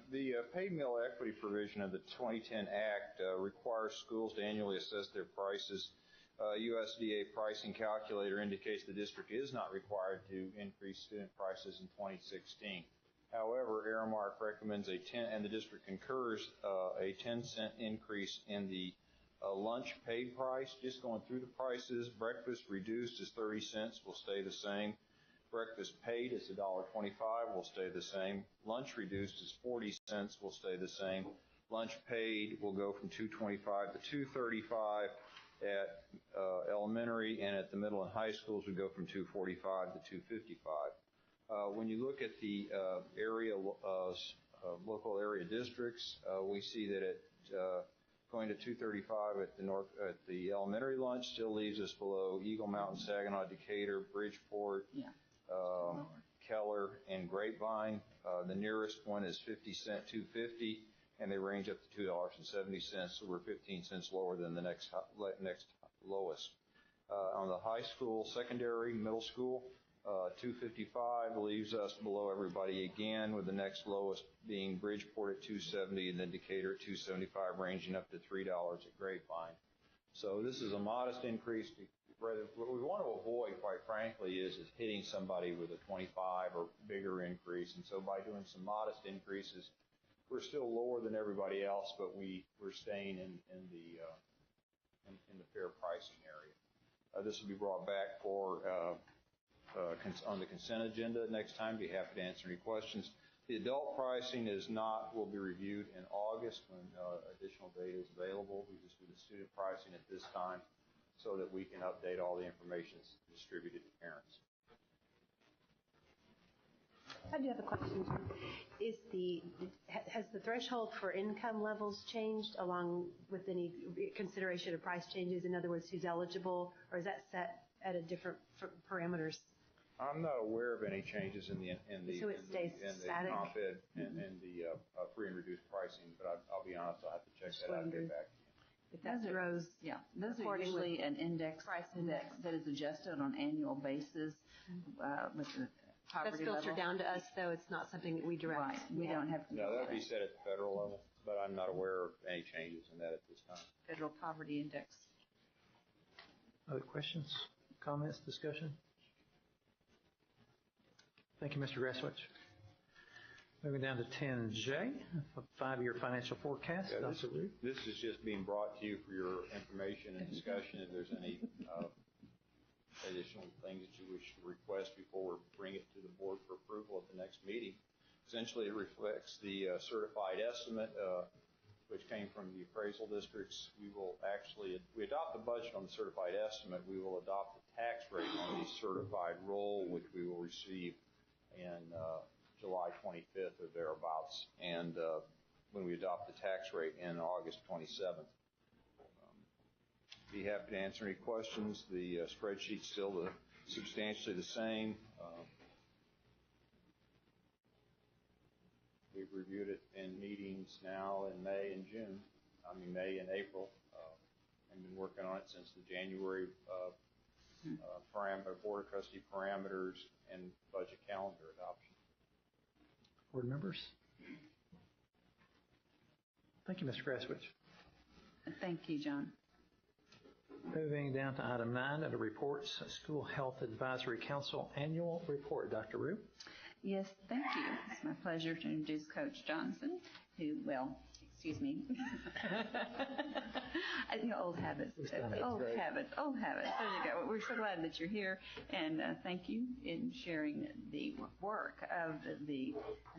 N: The paid meal equity provision of the 2010 Act requires schools to annually assess their prices. USDA pricing calculator indicates the district is not required to increase student prices in 2016. However, Aramark recommends and the district concurs, a 10-cent increase in the lunch paid price. Just going through the prices, breakfast reduced is 30 cents, will stay the same. Breakfast paid is $1.25, will stay the same. Lunch reduced is 40 cents, will stay the same. Lunch paid will go from $2.25 to $2.35 at elementary, and at the middle and high schools would go from $2.45 to $2.55. When you look at the local area districts, we see that going to $2.35 at the elementary lunch still leaves us below Eagle Mountain, Saginaw, Decatur, Bridgeport, Keller, and Grapevine. The nearest one is 50 cent, $2.50, and they range up to $2.70, so we're 15 cents lower than the next lowest. On the high school, secondary, middle school, $2.55 leaves us below everybody again, with the next lowest being Bridgeport at $2.70 and then Decatur at $2.75, ranging up to $3 at Grapevine. So this is a modest increase. What we want to avoid, quite frankly, is hitting somebody with a 25 or bigger increase. And so by doing some modest increases, we're still lower than everybody else, but we're staying in the fair pricing area. This will be brought back for on the consent agenda next time. Be happy to answer any questions. The adult pricing will be reviewed in August when additional data is available. We just do the student pricing at this time so that we can update all the information that's distributed to parents.
K: I do have a question. Has the threshold for income levels changed along with any consideration of price changes? In other words, who's eligible, or is that set at a different parameters?
N: I'm not aware of any changes in the
K: So it stays static?
N: comp ed and the free and reduced pricing, but I'll be honest, I'll have to check that out and get back to you.
K: If that grows,
L: those are usually an index that is adjusted on an annual basis with the poverty level.
K: That's filtered down to us, though. It's not something that we direct.
L: Right. We don't have control.
N: No, that would be set at the federal level, but I'm not aware of any changes in that at this time.
L: Federal poverty index.
A: Other questions, comments, discussion? Thank you, Mr. Graswich. Moving down to 10J, a 5-year financial forecast.
N: Yeah, this is just being brought to you for your information and discussion. If there's any additional things that you wish to request before we bring it to the board for approval at the next meeting. Essentially, it reflects the certified estimate, which came from the appraisal districts. We adopt the budget on the certified estimate. We will adopt the tax rate on the certified roll, which we will receive in July 25th or thereabouts, and when we adopt the tax rate in August 27th. Be happy to answer any questions. The spreadsheet's still substantially the same. We've reviewed it in meetings now in May and April, and been working on it since the January Board of Trustee parameters and budget calendar adoption.
A: Board members? Thank you, Mr. Graswich.
L: Thank you, John.
A: Moving down to item 9, under reports, School Health Advisory Council Annual Report. Dr. Rue?
L: Yes, thank you. It's my pleasure to introduce Coach Johnson, who, excuse me. Old habits. Old habits. There you go. We're so glad that you're here, and thank you in sharing the work of the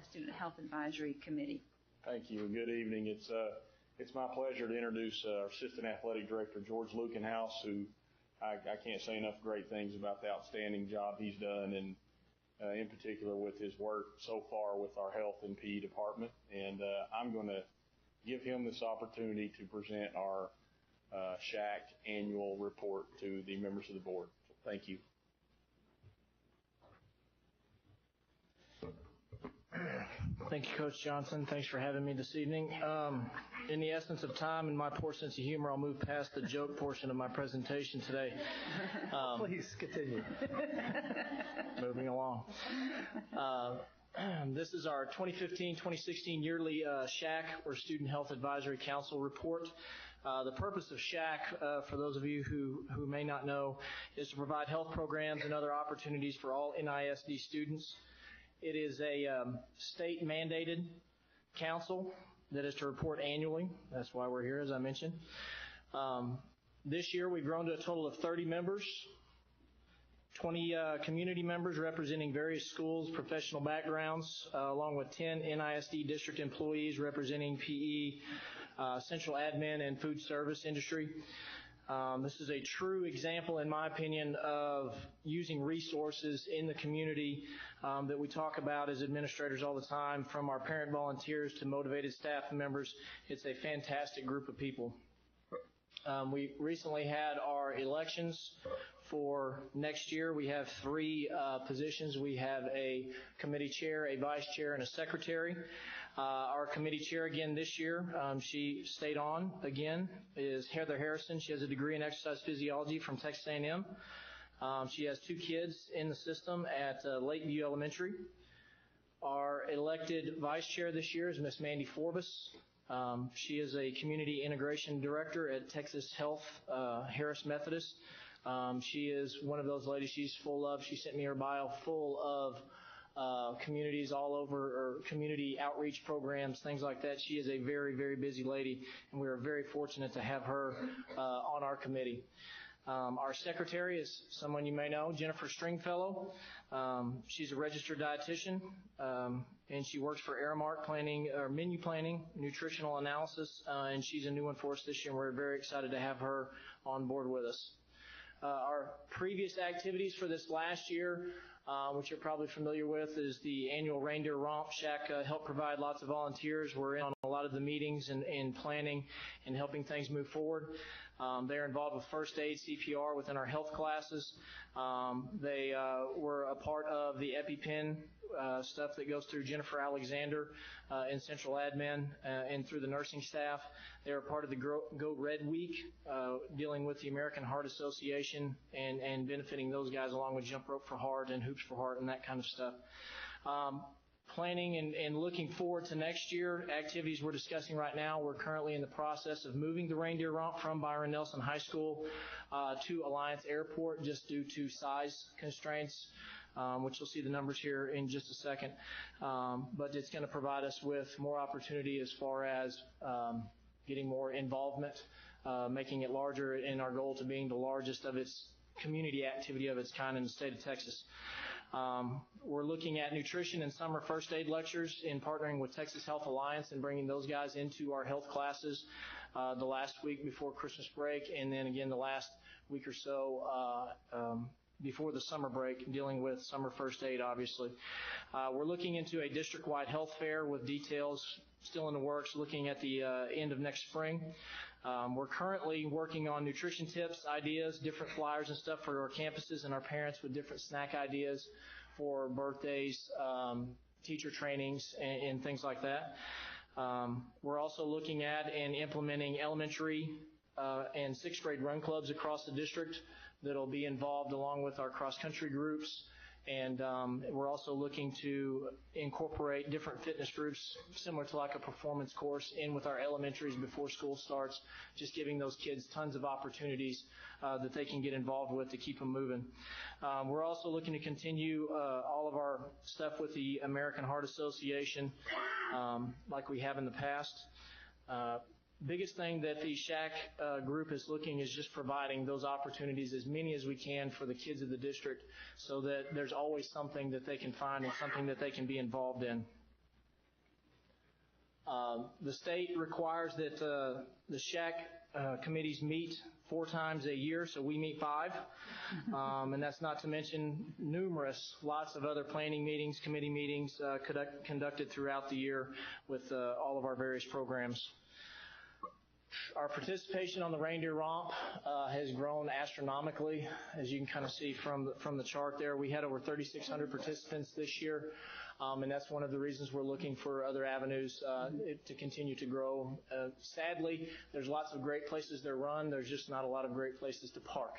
L: Student Health Advisory Committee.
O: Thank you. Good evening. It's my pleasure to introduce our Assistant Athletic Director, George Lukenhouse, who I can't say enough great things about the outstanding job he's done, and in particular with his work so far with our health and PE department. And I'm going to give him this opportunity to present our SHAC annual report to the members of the board. Thank you.
P: Thank you, Coach Johnson. Thanks for having me this evening. In the essence of time and my poor sense of humor, I'll move past the joke portion of my presentation today.
A: Please continue.
P: Moving along. This is our 2015-2016 yearly SHAC, or Student Health Advisory Council report. The purpose of SHAC, for those of you who may not know, is to provide health programs and other opportunities for all NISD students. It is a state-mandated council that is to report annually. That's why we're here, as I mentioned. This year, we've grown to a total of 30 members, 20 community members representing various schools, professional backgrounds, along with 10 NISD district employees representing PE, central admin, and food service industry. This is a true example, in my opinion, of using resources in the community that we talk about as administrators all the time, from our parent volunteers to motivated staff members. It's a fantastic group of people. We recently had our elections for next year. We have 3 positions. We have a committee chair, a vice chair, and a secretary. Our committee chair again this year, she stayed on again, is Heather Harrison. She has a degree in exercise physiology from Texas A&M. She has 2 kids in the system at Lakeview Elementary. Our elected vice chair this year is Miss Mandy Forbes. She is a community integration director at Texas Health Harris Methodist. She is one of those ladies she sent me her bio full of communities all over, or community outreach programs, things like that. She is a very, very busy lady, and we are very fortunate to have her on our committee. Our secretary is someone you may know, Jennifer Stringfellow. She's a registered dietitian, and she works for Aramark planning, or menu planning, nutritional analysis, and she's a new one for us this year, and we're very excited to have her on board with us. Our previous activities for this last year, which you're probably familiar with, is the annual Reindeer Romp. SHAC helped provide lots of volunteers. We're in on a lot of the meetings and planning and helping things move forward. They're involved with first aid, CPR within our health classes. They were a part of the EpiPen stuff that goes through Jennifer Alexander in Central Admin and through the nursing staff. They were part of the Go Red Week, dealing with the American Heart Association and benefiting those guys, along with Jump Rope for Heart and Hoops for Heart and that kind of stuff. Planning and looking forward to next year, activities we're discussing right now. We're currently in the process of moving the Reindeer Romp from Byron Nelson High School to Alliance Airport, just due to size constraints, which you'll see the numbers here in just a second. But it's going to provide us with more opportunity as far as getting more involvement, making it larger, in our goal to being the largest of its community activity of its kind in the state of Texas. We're looking at nutrition and summer first aid lectures in partnering with Texas Health Alliance and bringing those guys into our health classes the last week before Christmas break, and then again the last week or so before the summer break, dealing with summer first aid, obviously. We're looking into a district-wide health fair with details still in the works, looking at the end of next spring. We're currently working on nutrition tips, ideas, different flyers and stuff for our campuses and our parents, with different snack ideas for birthdays, teacher trainings, and things like that. We're also looking at and implementing elementary and 6th grade run clubs across the district that'll be involved, along with our cross-country groups. And we're also looking to incorporate different fitness groups, similar to like a performance course, in with our elementaries before school starts, just giving those kids tons of opportunities that they can get involved with to keep them moving. We're also looking to continue all of our stuff with the American Heart Association like we have in the past. Biggest thing that the SHAC group is looking is just providing those opportunities, as many as we can, for the kids of the district, so that there's always something that they can find and something that they can be involved in. The state requires that the SHAC committees meet 4 times a year, so we meet 5. And that's not to mention lots of other planning meetings, committee meetings conducted throughout the year with all of our various programs. Our participation on the reindeer romp has grown astronomically, as you can kind of see from the chart there. We had over 3,600 participants this year, and that's one of the reasons we're looking for other avenues to continue to grow. Sadly, there's lots of great places to run. There's just not a lot of great places to park.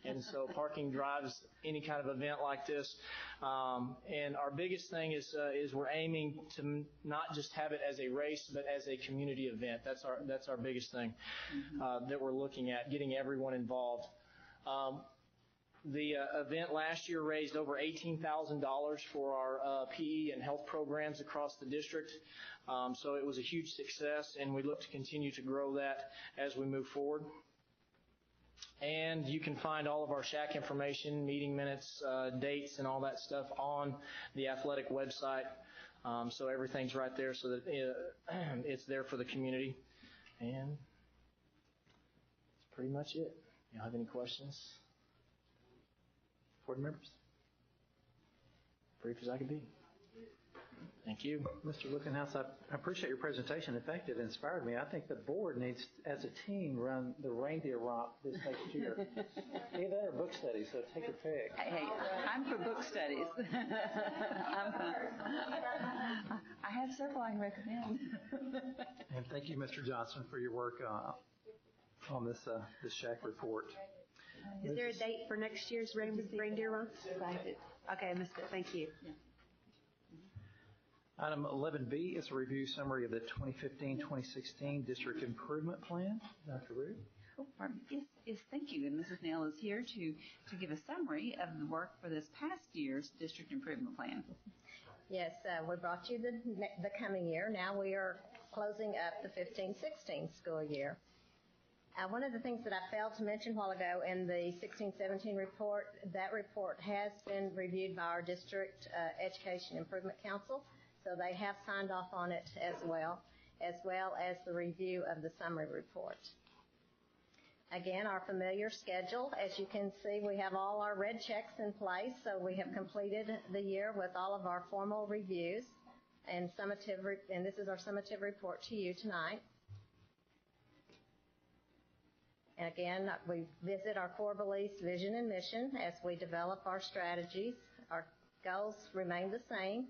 P: And so parking drives any kind of event like this. And our biggest thing is we're aiming to not just have it as a race, but as a community event. That's our biggest thing that we're looking at, getting everyone involved. The event last year raised over $18,000 for our PE and health programs across the district. So it was a huge success, and we look to continue to grow that as we move forward. And you can find all of our SHAC information, meeting minutes, dates, and all that stuff on the athletic website. So everything's right there so that it's there for the community. And that's pretty much it. You have any questions? Board members? Brief as I can be. Thank you.
A: Mr. Lookenhouse, I appreciate your presentation. In fact, it inspired me. I think the board needs, as a team, run the reindeer romp this next year. Either that or book studies, so take your pick.
L: Hey, I'm for book studies. I have several I can recommend.
A: And thank you, Mr. Johnson, for your work on this SHAC report.
K: Is there a date for next year's reindeer romp? Okay, I missed it. Thank you. Yeah.
A: Item 11B is a review summary of the 2015-2016 District Improvement Plan. Dr. Root?
L: Oh, pardon. Yes, thank you. And Mrs. Nail is here to give a summary of the work for this past year's District Improvement Plan.
D: Yes, we brought you the coming year. Now we are closing up the 15-16 school year. One of the things that I failed to mention a while ago in the 16-17 report, that report has been reviewed by our District Education Improvement Council. So they have signed off on it as well as the review of the summary report. Again, our familiar schedule. As you can see, we have all our red checks in place. So we have completed the year with all of our formal reviews and this is our summative report to you tonight. And again, we visit our core beliefs, vision, and mission as we develop our strategies. Our goals remain the same.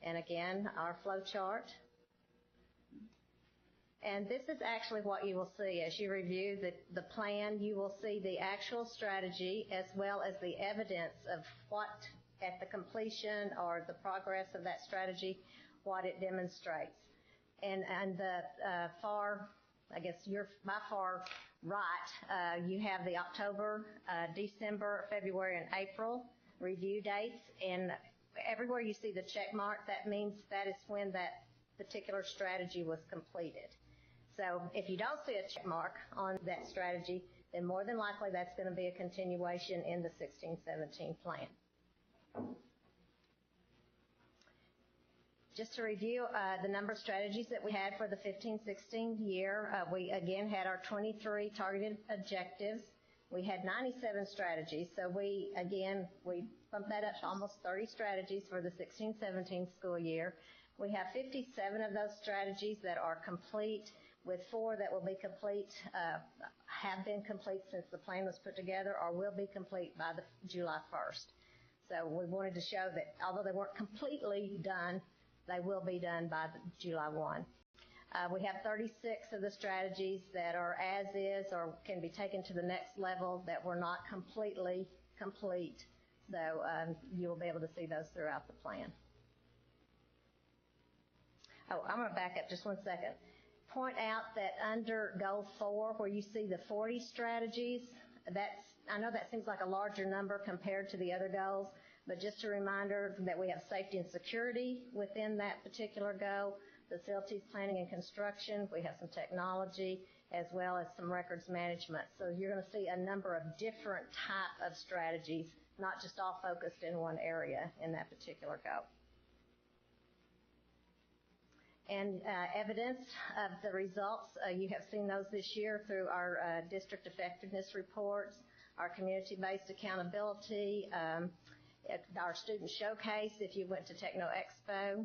D: And again, our flow chart. And this is actually what you will see as you review the plan. You will see the actual strategy as well as the evidence of what, at the completion or the progress of that strategy, what it demonstrates. And the far, I guess my far right, you have the October, December, February, and April review dates. And everywhere you see the check mark, that means that is when that particular strategy was completed. So if you don't see a check mark on that strategy, then more than likely that's going to be a continuation in the 16-17 plan. Just to review the number of strategies that we had for the 15-16 year, we again had our 23 targeted objectives. We had 97 strategies, so we bumped that up to almost 30 strategies for the 16-17 school year. We have 57 of those strategies that are complete, with 4 that will be complete, have been complete since the plan was put together, or will be complete by the July 1st. So we wanted to show that although they weren't completely done, they will be done by July 1. We have 36 of the strategies that are as is or can be taken to the next level that were not completely complete. So you'll be able to see those throughout the plan. Oh, I'm going to back up just one second. Point out that under Goal 4, where you see the 40 strategies, I know that seems like a larger number compared to the other goals, but just a reminder that we have safety and security within that particular goal. facilities planning and construction. We have some technology as well as some records management. So you're going to see a number of different type of strategies, not just all focused in one area in that particular goal. And evidence of the results, you have seen those this year through our district effectiveness reports, our community-based accountability, our student showcase if you went to Techno Expo,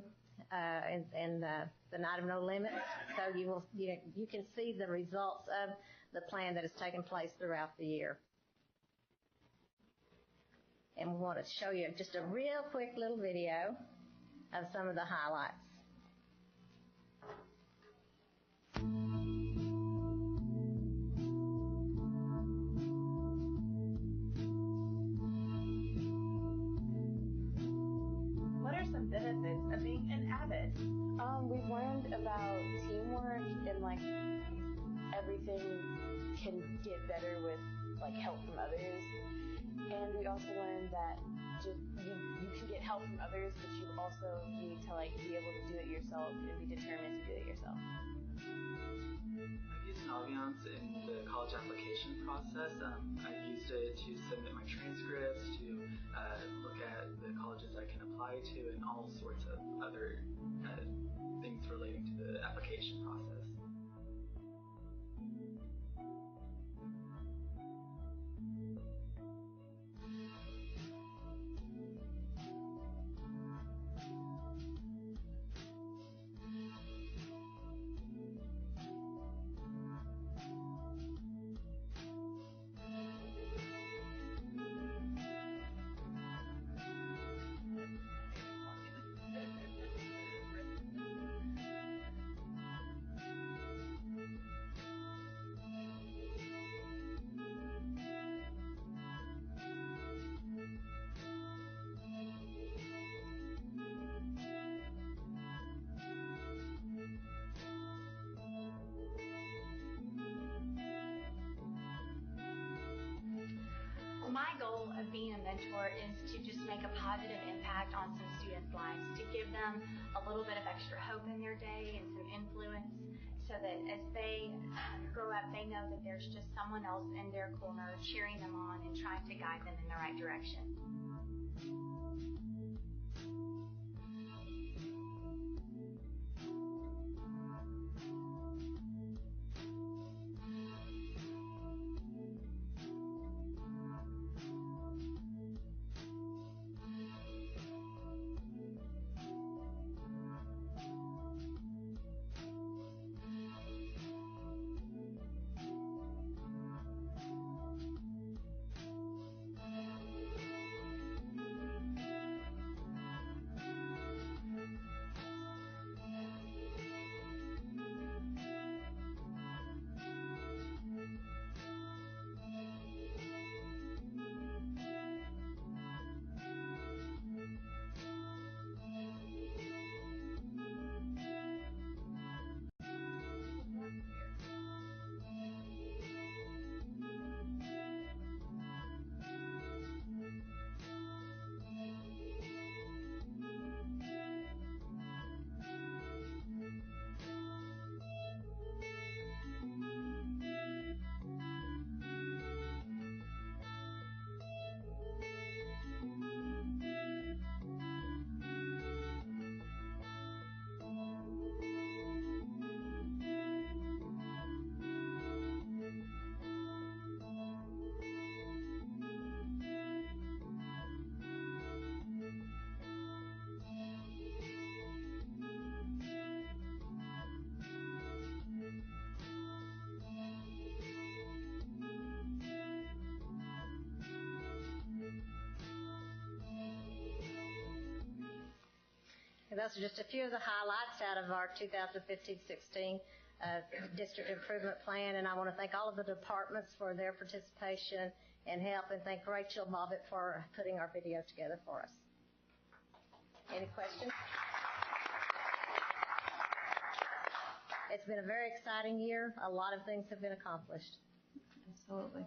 D: and the Night of No Limits. So you can see the results of the plan that has taken place throughout the year. And we want to show you just a real quick little video of some of the highlights.
I: What are some benefits of being an avid?
E: We've learned about teamwork and like everything can get better with like help from others. And we also learned that just you can get help from others, but you also need to like be able to do it yourself and be determined to do it yourself.
Q: I've used Naviance in the college application process. I've used it to submit my transcripts, to look at the colleges I can apply to, and all sorts of other things relating to the application process.
R: My goal of being a mentor is to just make a positive impact on some students' lives, to give them a little bit of extra hope in their day and some influence so that as they grow up, they know that there's just someone else in their corner cheering them on and trying to guide them in the right direction.
D: And those are just a few of the highlights out of our 2015-16 District Improvement Plan, and I want to thank all of the departments for their participation and help, and thank Rachel Bobbitt for putting our video together for us. Any questions? It's been a very exciting year. A lot of things have been accomplished.
L: Absolutely.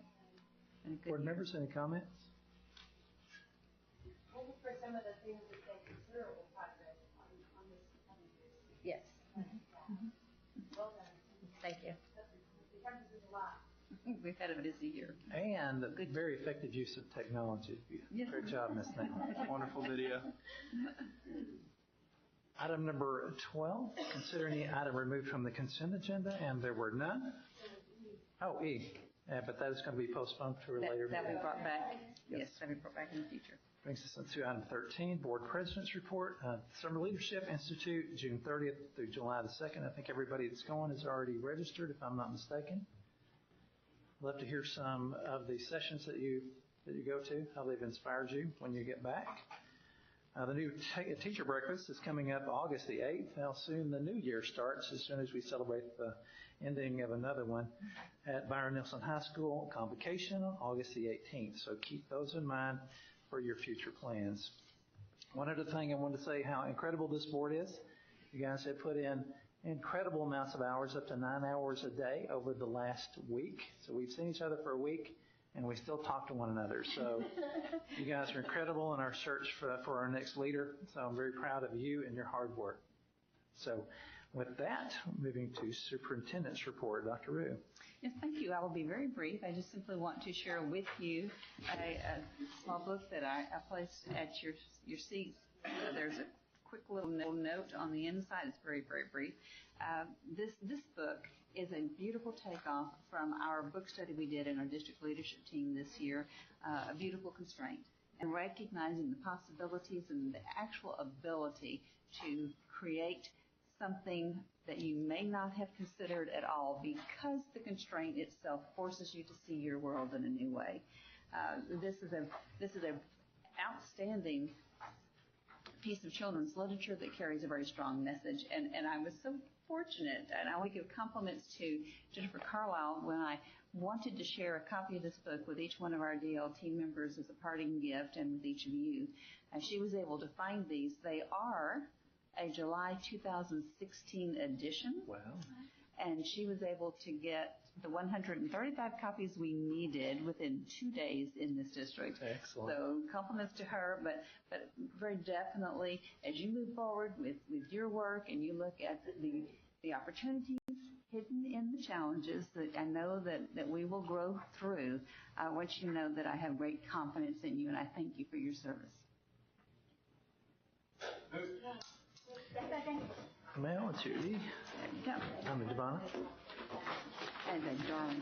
A: Board members, any comments?
H: What were some of the things that they considerable progress on this?
D: Yes. Thank you.
L: We've had a busy year.
A: And very effective use of technology.
L: Yes.
A: Great job, Ms. Nate.
G: Wonderful video.
A: Item number 12, consider any item removed from the consent agenda, and there were none. Oh, E. Yeah, but that is going to be postponed to a later
L: That we
A: meeting.
L: brought back. Yes, that we brought back in the future.
A: Brings us to item 13, Board President's Report. Summer Leadership Institute, June 30th through July the 2nd. I think everybody that's going is already registered, if I'm not mistaken. I'd love to hear some of the sessions that you go to, how they've inspired you when you get back. The new teacher breakfast is coming up August the 8th. Now soon the new year starts as soon as we celebrate the ending of another one at Byron Nelson High School, Convocation on August the 18th. So keep those in mind for your future plans. One other thing I wanted to say how incredible this board is. You guys have put in incredible amounts of hours, up to 9 hours a day over the last week. So we've seen each other for a week, and we still talk to one another. So you guys are incredible in our search for our next leader. So I'm very proud of you and your hard work. So with that, moving to Superintendent's Report. Dr. Rue.
L: Yes, thank you. I will be very brief. I just simply want to share with you a small book that I placed at your seats. There's a quick little note on the inside. It's very, very brief. This book is a beautiful takeoff from our book study we did in our district leadership team this year, A Beautiful Constraint, and recognizing the possibilities and the actual ability to create something that you may not have considered at all because the constraint itself forces you to see your world in a new way. This is an outstanding piece of children's literature that carries a very strong message, and I was so fortunate, and I want to give compliments to Jennifer Carlisle when I wanted to share a copy of this book with each one of our DL team members as a parting gift, and with each of you. And she was able to find these. They are a July 2016 edition.
A: Wow.
L: And she was able to get the 135 copies we needed within 2 days in this district.
A: Excellent.
L: So compliments to her, but very definitely as you move forward with your work and you look at the opportunities hidden in the challenges that I know that we will grow through, I want you to know that I have great confidence in you, and I thank you for your service.
A: Mel, it's you.
L: There you go.
A: I'm Devon.
L: And a darling.